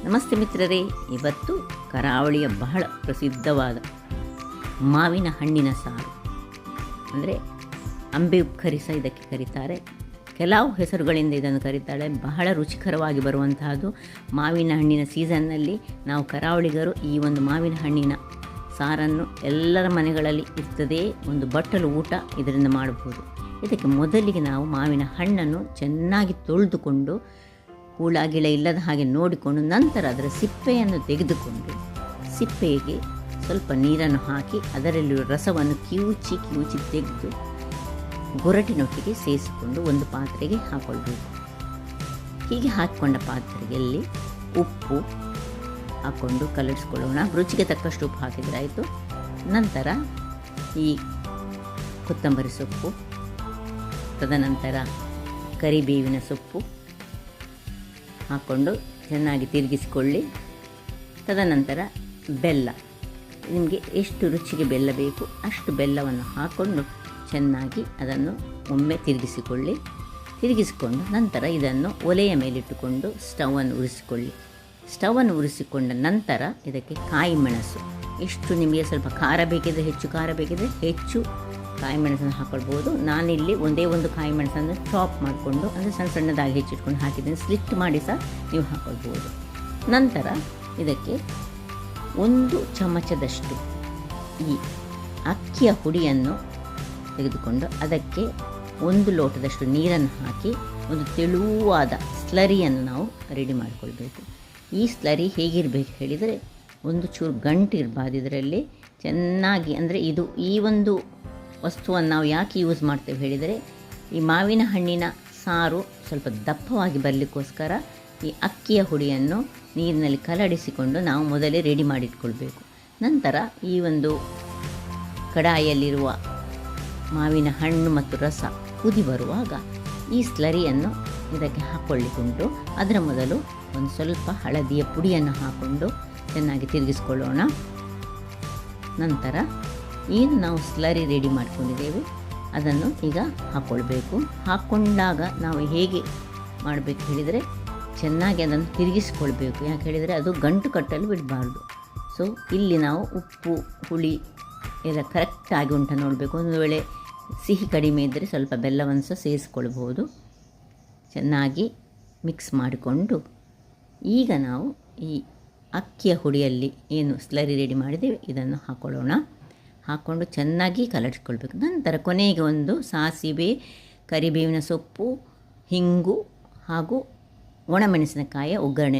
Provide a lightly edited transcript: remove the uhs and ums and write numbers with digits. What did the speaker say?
ನಮಸ್ತೆ ಮಿತ್ರರೇ, ಇವತ್ತು ಕರಾವಳಿಯ ಬಹಳ ಪ್ರಸಿದ್ಧವಾದ ಮಾವಿನ ಹಣ್ಣಿನ ಸಾರು ಅಂದರೆ ಅಂಬೆ ಉಪ್ಕರಿಸ ಇದಕ್ಕೆ ಕರೀತಾರೆ. ಕೆಲವು ಹೆಸರುಗಳಿಂದ ಇದನ್ನು ಕರೀತಾಳೆ. ಬಹಳ ರುಚಿಕರವಾಗಿ ಬರುವಂತಹದ್ದು. ಮಾವಿನ ಹಣ್ಣಿನ ಸೀಸನ್ನಲ್ಲಿ ನಾವು ಕರಾವಳಿಗರು ಈ ಒಂದು ಮಾವಿನ ಹಣ್ಣಿನ ಸಾರನ್ನು ಎಲ್ಲರ ಮನೆಗಳಲ್ಲಿ ಇರ್ತದೆ. ಒಂದು ಬಟ್ಟಲು ಊಟ ಇದರಿಂದ ಮಾಡಬಹುದು. ಇದಕ್ಕೆ ಮೊದಲಿಗೆ ನಾವು ಮಾವಿನ ಹಣ್ಣನ್ನು ಚೆನ್ನಾಗಿ ತೊಳೆದುಕೊಂಡು ಹುಳ ಗಿಳ ಇಲ್ಲದ ಹಾಗೆ ನೋಡಿಕೊಂಡು ನಂತರ ಅದರ ಸಿಪ್ಪೆಯನ್ನು ತೆಗೆದುಕೊಂಡು ಸಿಪ್ಪೆಗೆ ಸ್ವಲ್ಪ ನೀರನ್ನು ಹಾಕಿ ಅದರಲ್ಲಿರುವ ರಸವನ್ನು ಕಿವುಚಿ ತೆಗೆದು ಗೊರಟಿನೊಟ್ಟಿಗೆ ಸೇರಿಸಿಕೊಂಡು ಒಂದು ಪಾತ್ರೆಗೆ ಹಾಕ್ಕೊಳ್ಬೇಕು. ಹೀಗೆ ಹಾಕಿಕೊಂಡ ಪಾತ್ರೆಯಲ್ಲಿ ಉಪ್ಪು ಹಾಕ್ಕೊಂಡು ಕಲರಿಸ್ಕೊಳ್ಳೋಣ. ರುಚಿಗೆ ತಕ್ಕಷ್ಟು ಉಪ್ಪು ಹಾಕಿದರೆ ಆಯಿತು. ನಂತರ ಈ ಕೊತ್ತಂಬರಿ ಸೊಪ್ಪು, ತದನಂತರ ಕರಿಬೇವಿನ ಸೊಪ್ಪು ಹಾಕ್ಕೊಂಡು ಚೆನ್ನಾಗಿ ತಿರುಗಿಸಿಕೊಳ್ಳಿ. ತದನಂತರ ಬೆಲ್ಲ, ನಿಮಗೆ ಎಷ್ಟು ರುಚಿಗೆ ಬೆಲ್ಲ ಬೇಕು ಅಷ್ಟು ಬೆಲ್ಲವನ್ನು ಹಾಕ್ಕೊಂಡು ಚೆನ್ನಾಗಿ ಅದನ್ನು ಒಮ್ಮೆ ತಿರುಗಿಸಿಕೊಂಡು ನಂತರ ಇದನ್ನು ಒಲೆಯ ಮೇಲಿಟ್ಟುಕೊಂಡು ಸ್ಟವನ್ನು ಉರಿಸಿಕೊಂಡ ನಂತರ ಇದಕ್ಕೆ ಕಾಯಿ ಮೆಣಸು, ಎಷ್ಟು ನಿಮಗೆ ಸ್ವಲ್ಪ ಖಾರ ಬೇಕಿದ್ರೆ ಹೆಚ್ಚು ಕಾಯಿ ಮೆಣಸನ್ನು ಹಾಕ್ಕೊಳ್ಬೋದು. ನಾನಿಲ್ಲಿ ಒಂದೇ ಒಂದು ಕಾಯಿ ಮೆಣಸನ್ನು ಚಾಪ್ ಮಾಡಿಕೊಂಡು ಅಂದರೆ ಸಣ್ಣದಾಗಿ ಹೆಚ್ಚಿಟ್ಕೊಂಡು ಹಾಕಿದ್ದೀನಿ. ಸ್ಲಿಟ್ ಮಾಡಿ ಸಹ ನೀವು ಹಾಕ್ಕೊಳ್ಬೋದು. ನಂತರ ಇದಕ್ಕೆ 1 ಚಮಚದಷ್ಟು ಈ ಅಕ್ಕಿಯ ಹುಡಿಯನ್ನು ತೆಗೆದುಕೊಂಡು ಅದಕ್ಕೆ 1 ಲೋಟದಷ್ಟು ನೀರನ್ನು ಹಾಕಿ ಒಂದು ತೆಳುವಾದ ಸ್ಲರಿಯನ್ನು ನಾವು ರೆಡಿ ಮಾಡಿಕೊಳ್ಬೇಕು. ಈ ಸ್ಲರಿ ಹೇಗಿರಬೇಕು ಹೇಳಿದರೆ, ಒಂದು ಚೂರು ಗಂಟು ಇರಬಾರ್ದು ಇದರಲ್ಲಿ. ಚೆನ್ನಾಗಿ ಅಂದರೆ ಈ ಒಂದು ವಸ್ತುವನ್ನು ನಾವು ಯಾಕೆ ಯೂಸ್ ಮಾಡ್ತೇವೆ ಹೇಳಿದರೆ, ಈ ಮಾವಿನ ಹಣ್ಣಿನ ಸಾರು ಸ್ವಲ್ಪ ದಪ್ಪವಾಗಿ ಬರಲಿಕ್ಕೋಸ್ಕರ ಈ ಅಕ್ಕಿಯ ಹುಡಿಯನ್ನು ನೀರಿನಲ್ಲಿ ಕಲಡಿಸಿಕೊಂಡು ನಾವು ಮೊದಲೇ ರೆಡಿ ಮಾಡಿಟ್ಕೊಳ್ಬೇಕು. ನಂತರ ಈ ಒಂದು ಕಡಾಯಿಯಲ್ಲಿರುವ ಮಾವಿನ ಹಣ್ಣು ಮತ್ತು ರಸ ಕುದಿ ಬರುವಾಗ ಈ ಸ್ಲರಿಯನ್ನು ಇದಕ್ಕೆ ಹಾಕ್ಕೊಳ್ಳಿಕೊಂಡು ಅದರ ಮೊದಲು ಒಂದು ಸ್ವಲ್ಪ ಹಳದಿಯ ಪುಡಿಯನ್ನು ಹಾಕ್ಕೊಂಡು ಚೆನ್ನಾಗಿ ತಿರುಗಿಸ್ಕೊಳ್ಳೋಣ. ನಂತರ ಏನು ನಾವು ಸ್ಲರಿ ರೆಡಿ ಮಾಡ್ಕೊಂಡಿದ್ದೇವೆ ಅದನ್ನು ಈಗ ಹಾಕ್ಕೊಳ್ಬೇಕು. ಹಾಕ್ಕೊಂಡಾಗ ನಾವು ಹೇಗೆ ಮಾಡಬೇಕು ಹೇಳಿದರೆ, ಚೆನ್ನಾಗಿ ಅದನ್ನು ತಿರುಗಿಸ್ಕೊಳ್ಬೇಕು. ಯಾಕೆ ಹೇಳಿದರೆ ಅದು ಗಂಟು ಕಟ್ಟಲು ಬಿಡಬಾರ್ದು. ಸೊ ಇಲ್ಲಿ ನಾವು ಉಪ್ಪು ಹುಳಿ ಎಲ್ಲ ಕರೆಕ್ಟಾಗಿ ಉಂಟ ನೋಡಬೇಕು. ಒಂದು ವೇಳೆ ಸಿಹಿ ಕಡಿಮೆ ಇದ್ದರೆ ಸ್ವಲ್ಪ ಬೆಲ್ಲವನ್ನು ಸಹ ಸೇರಿಸ್ಕೊಳ್ಬೋದು. ಚೆನ್ನಾಗಿ ಮಿಕ್ಸ್ ಮಾಡಿಕೊಂಡು ಈಗ ನಾವು ಈ ಅಕ್ಕಿಯ ಹುಡಿಯಲ್ಲಿ ಏನು ಸ್ಲರಿ ರೆಡಿ ಮಾಡಿದ್ದೇವೆ ಇದನ್ನು ಹಾಕ್ಕೊಂಡು ಚೆನ್ನಾಗಿ ಕಲರಿಸ್ಕೊಳ್ಬೇಕು. ನಂತರ ಕೊನೆಗೆ ಒಂದು ಸಾಸಿವೆ, ಕರಿಬೇವಿನ ಸೊಪ್ಪು, ಹಿಂಗು ಹಾಗೂ ಒಣಮೆಣಸಿನಕಾಯಿಯ ಒಗ್ಗರಣೆ